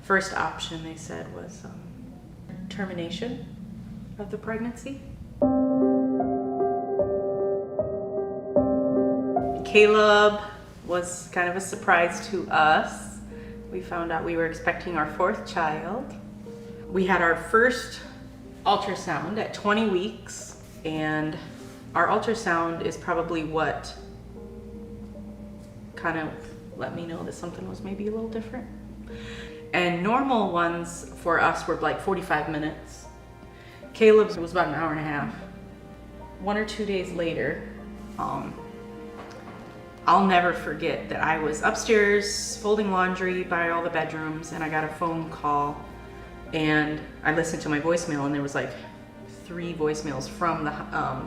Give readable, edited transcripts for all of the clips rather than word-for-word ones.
first option, they said, was termination of the pregnancy. Caleb was kind of a surprise to us. We found out we were expecting our fourth child. We had our first ultrasound at 20 weeks, and our ultrasound is probably what kind of let me know that something was maybe a little different. And normal ones for us were like 45 minutes. Caleb's was about an hour and a half. 1 or 2 days later, I'll never forget that I was upstairs folding laundry by all the bedrooms, and I got a phone call, and I listened to my voicemail, and there was like 3 voicemails from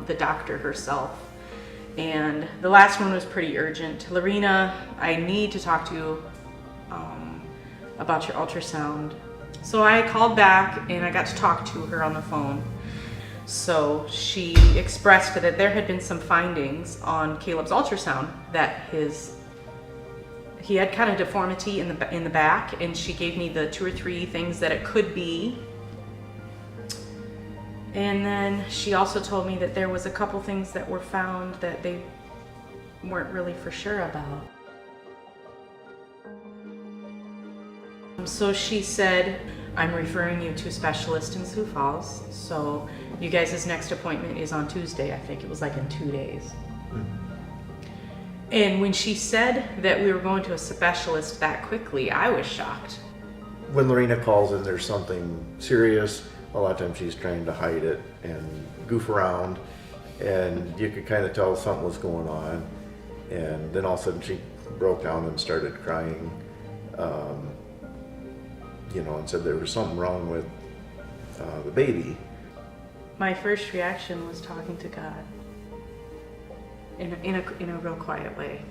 the doctor herself. And the last one was pretty urgent. Lorena, I need to talk to you about your ultrasound. So I called back and I got to talk to her on the phone. So she expressed that there had been some findings on Caleb's ultrasound that he had kind of deformity in the back, and she gave me the 2 or 3 things that it could be. And then she also told me that there was a couple things that were found that they weren't really for sure about. So she said, I'm referring you to a specialist in Sioux Falls. So you guys' next appointment is on Tuesday. I think it was like in 2 days. Mm-hmm. And when she said that we were going to a specialist that quickly, I was shocked. When Lorena calls and there's something serious, a lot of times she's trying to hide it and goof around, and you could kind of tell something was going on. And then all of a sudden she broke down and started crying, and said there was something wrong with the baby. My first reaction was talking to God in a real quiet way,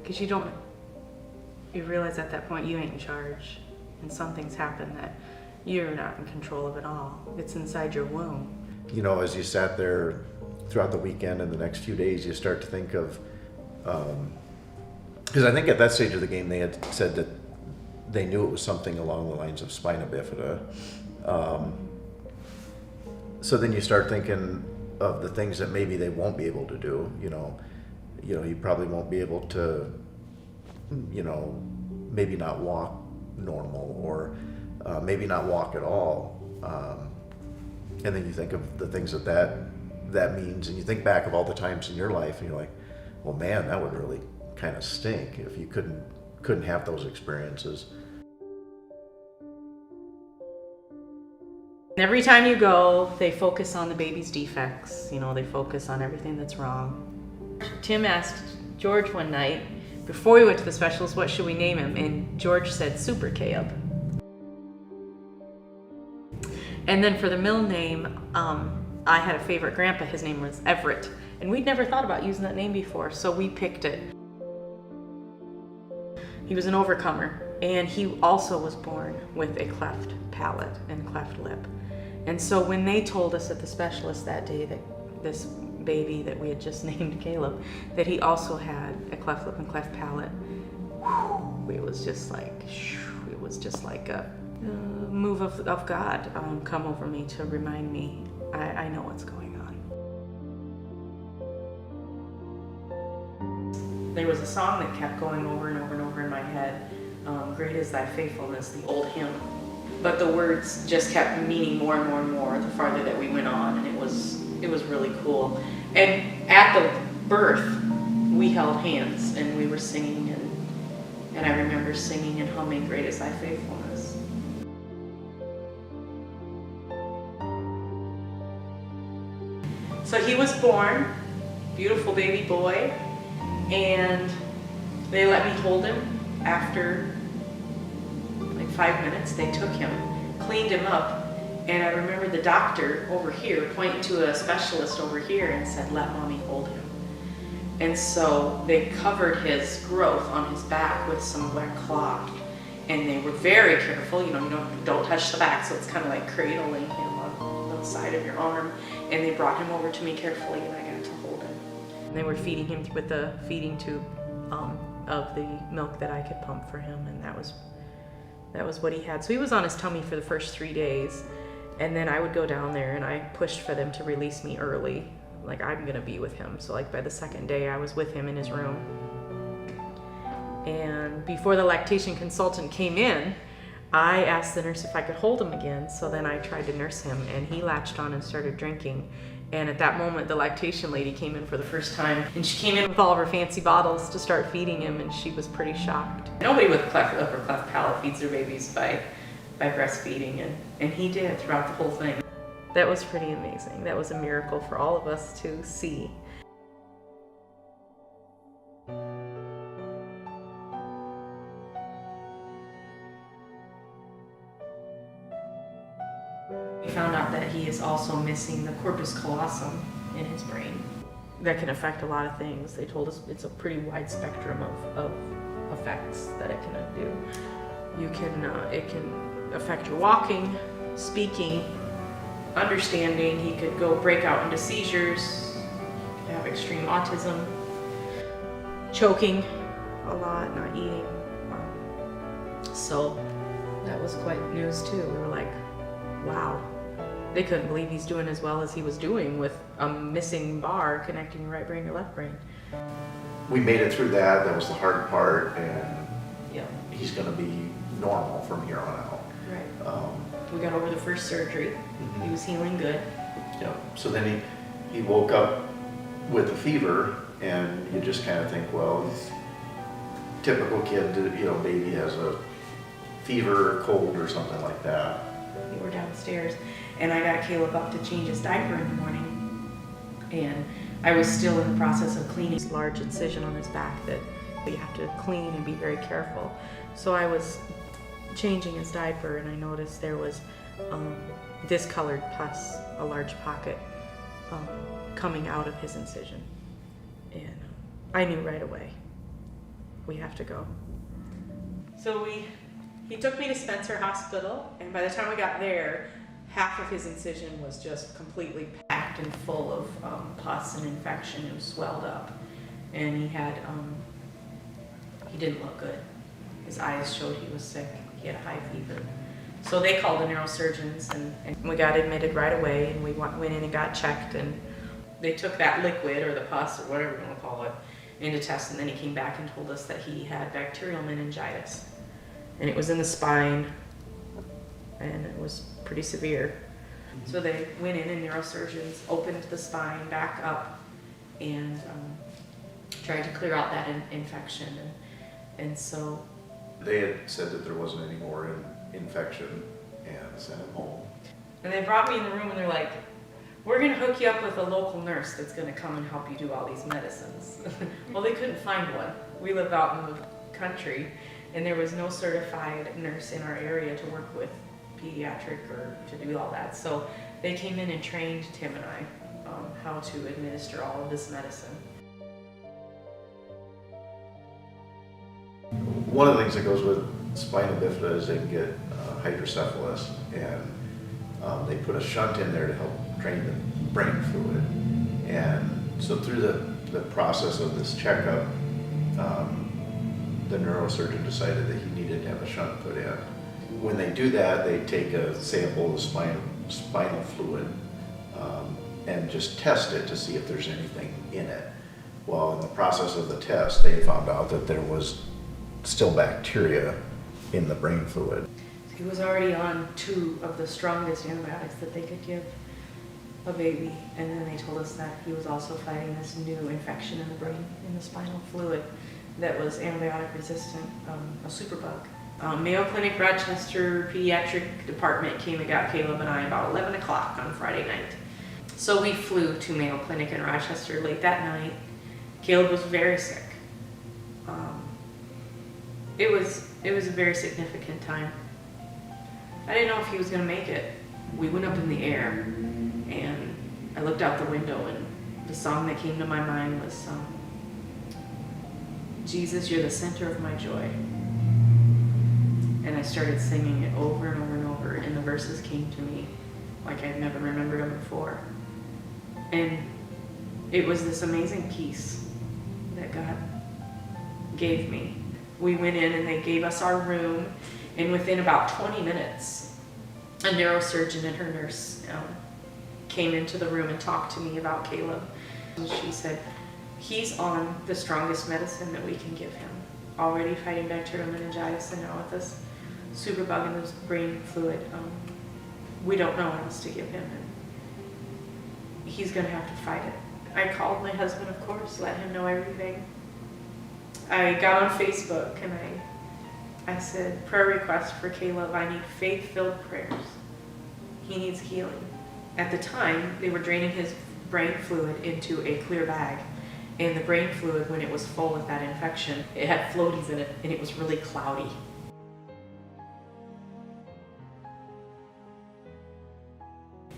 because you realize at that point you ain't in charge, and something's happened that you're not in control of it all. It's inside your womb. As you sat there throughout the weekend and the next few days, you start to think of, because I think at that stage of the game they had said that they knew it was something along the lines of spina bifida. So then you start thinking of the things that maybe they won't be able to do. You probably won't be able to, maybe not walk normal, or maybe not walk at all. And then you think of the things that means, and you think back of all the times in your life, and you're like, well, man, that would really kind of stink if you couldn't have those experiences. Every time you go, they focus on the baby's defects. They focus on everything that's wrong. Tim asked George one night, before we went to the specialist, what should we name him? And George said, Super Caleb. And then for the middle name, I had a favorite grandpa, his name was Everett. And we'd never thought about using that name before, so we picked it. He was an overcomer, and he also was born with a cleft palate and cleft lip. And so when they told us at the specialist that day that this baby that we had just named Caleb, that he also had a cleft lip and cleft palate, it was just like a move of God come over me to remind me, I know what's going on. There was a song that kept going over and over and over in my head, Great is Thy Faithfulness, the old hymn. But the words just kept meaning more and more and more the farther that we went on, and it was really cool. And at the birth, we held hands and we were singing, and I remember singing and humming Great is Thy Faithfulness. So he was born, beautiful baby boy, and they let me hold him after 5 minutes. They took him, cleaned him up, and I remember the doctor over here pointing to a specialist over here and said, let mommy hold him. And so they covered his growth on his back with some wet cloth, and they were very careful. You don't touch the back, so it's kind of like cradling him on the side of your arm. And they brought him over to me carefully, and I got to hold him. And they were feeding him with the feeding tube of the milk that I could pump for him, and that was That was what he had. So he was on his tummy for the first 3 days. And then I would go down there and I pushed for them to release me early. Like, I'm gonna be with him. So like by the second day I was with him in his room. And before the lactation consultant came in, I asked the nurse if I could hold him again. So then I tried to nurse him and he latched on and started drinking. And at that moment, the lactation lady came in for the first time, and she came in with all of her fancy bottles to start feeding him, and she was pretty shocked. Nobody with cleft lip or cleft palate feeds their babies by breastfeeding, and he did throughout the whole thing. That was pretty amazing. That was a miracle for all of us to see. We found out that he is also missing the corpus callosum in his brain. That can affect a lot of things. They told us it's a pretty wide spectrum of effects that it can do. It can affect your walking, speaking, understanding. He could break out into seizures, he could have extreme autism, choking a lot, not eating. So that was quite news too. We were like, wow. They couldn't believe he's doing as well as he was doing with a missing bar connecting your right brain to your left brain. We made it through that. That was the hard part, and Yeah. he's going to be normal from here on out. Right. We got over the first surgery. He was healing good. Yeah. So then he woke up with a fever, and you just kind of think, well, he's typical kid, baby has a fever, cold, or something like that. We were downstairs, and I got Caleb up to change his diaper in the morning, and I was still in the process of cleaning this large incision on his back that you have to clean and be very careful. So I was changing his diaper, and I noticed there was discolored pus, a large pocket, coming out of his incision. And I knew right away, we have to go. So he took me to Spencer Hospital, and by the time we got there, half of his incision was just completely packed and full of pus and infection. It was swelled up, and he didn't look good. His eyes showed he was sick. He had a high fever. So they called the neurosurgeons, and we got admitted right away, and we went in and got checked, and they took that liquid, or the pus, or whatever you want to call it, into test, and then he came back and told us that he had bacterial meningitis. And it was in the spine, and it was pretty severe. So they went in, and neurosurgeons opened the spine back up and tried to clear out that infection. And so They had said that there wasn't any more infection and sent him home. And they brought me in the room, and they're like, we're gonna hook you up with a local nurse that's gonna come and help you do all these medicines. Well, they couldn't find one. We live out in the country, and there was no certified nurse in our area to work with pediatric or to do all that. So they came in and trained Tim and I how to administer all of this medicine. One of the things that goes with spina bifida is they can get hydrocephalus, and they put a shunt in there to help drain the brain fluid. And so through the process of this checkup, the neurosurgeon decided that he needed to have a shunt put in. When they do that, they take a sample of spinal fluid and just test it to see if there's anything in it. Well, in the process of the test, they found out that there was still bacteria in the brain fluid. He was already on 2 of the strongest antibiotics that they could give a baby, and then they told us that he was also fighting this new infection in the brain, in the spinal fluid, that was antibiotic resistant, a superbug. Mayo Clinic Rochester Pediatric Department came and got Caleb and I about 11 o'clock on Friday night. So we flew to Mayo Clinic in Rochester late that night. Caleb was very sick. It was a very significant time. I didn't know if he was gonna make it. We went up in the air, and I looked out the window, and the song that came to my mind was, Jesus, you're the center of my joy. And I started singing it over and over and over, and the verses came to me like I'd never remembered them before. And it was this amazing peace that God gave me. We went in, and they gave us our room, And within about 20 minutes, a neurosurgeon and her nurse came into the room and talked to me about Caleb. And she said, he's on the strongest medicine that we can give him. Already fighting bacterial meningitis, and now with this superbug in his brain fluid, we don't know what else to give him. And he's gonna have to fight it. I called my husband, of course, let him know everything. I got on Facebook and I said, prayer request for Caleb. I need faith-filled prayers. He needs healing. At the time, they were draining his brain fluid into a clear bag. And the brain fluid, when it was full with that infection, it had floaties in it and it was really cloudy.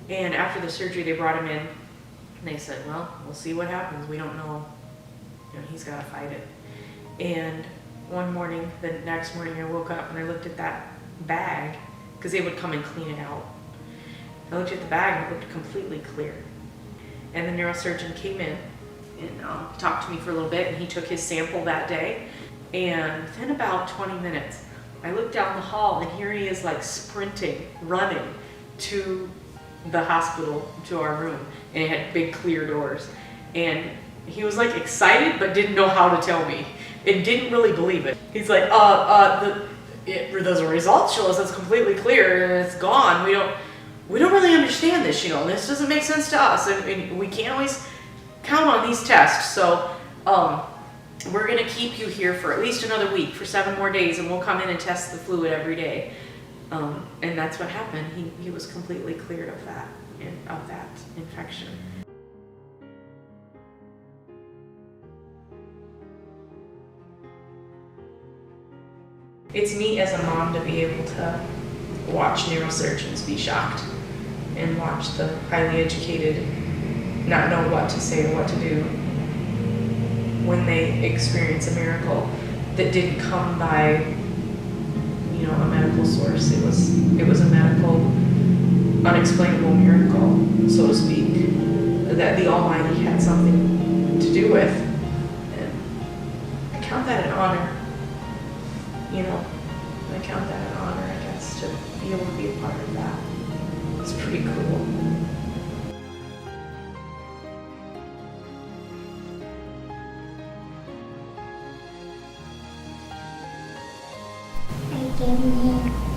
And after the surgery, they brought him in and they said, well, we'll see what happens. We don't know. He's got to fight it. And one morning, the next morning, I woke up and I looked at that bag because they would come and clean it out. I looked at the bag and it looked completely clear. And the neurosurgeon came in and talked to me for a little bit, and he took his sample that day. And within about 20 minutes, I looked down the hall and here he is like sprinting, running to the hospital, to our room, and it had big clear doors. And he was like excited but didn't know how to tell me and didn't really believe it. He's like, those results show us it's completely clear and it's gone. We don't really understand this, this doesn't make sense to us, and we can't always count on these tests. So we're gonna keep you here for at least another week, for 7 more days, and we'll come in and test the fluid every day. And that's what happened. He was completely cleared of that infection. It's neat as a mom to be able to watch neurosurgeons be shocked and watch the highly educated not know what to say or what to do when they experience a miracle that didn't come by a medical source. It was a medical, unexplainable miracle, so to speak, that the Almighty had something to do with. And I count that an honor. I count that an honor, I guess, to be able to be a part of that. It's pretty cool. I gave him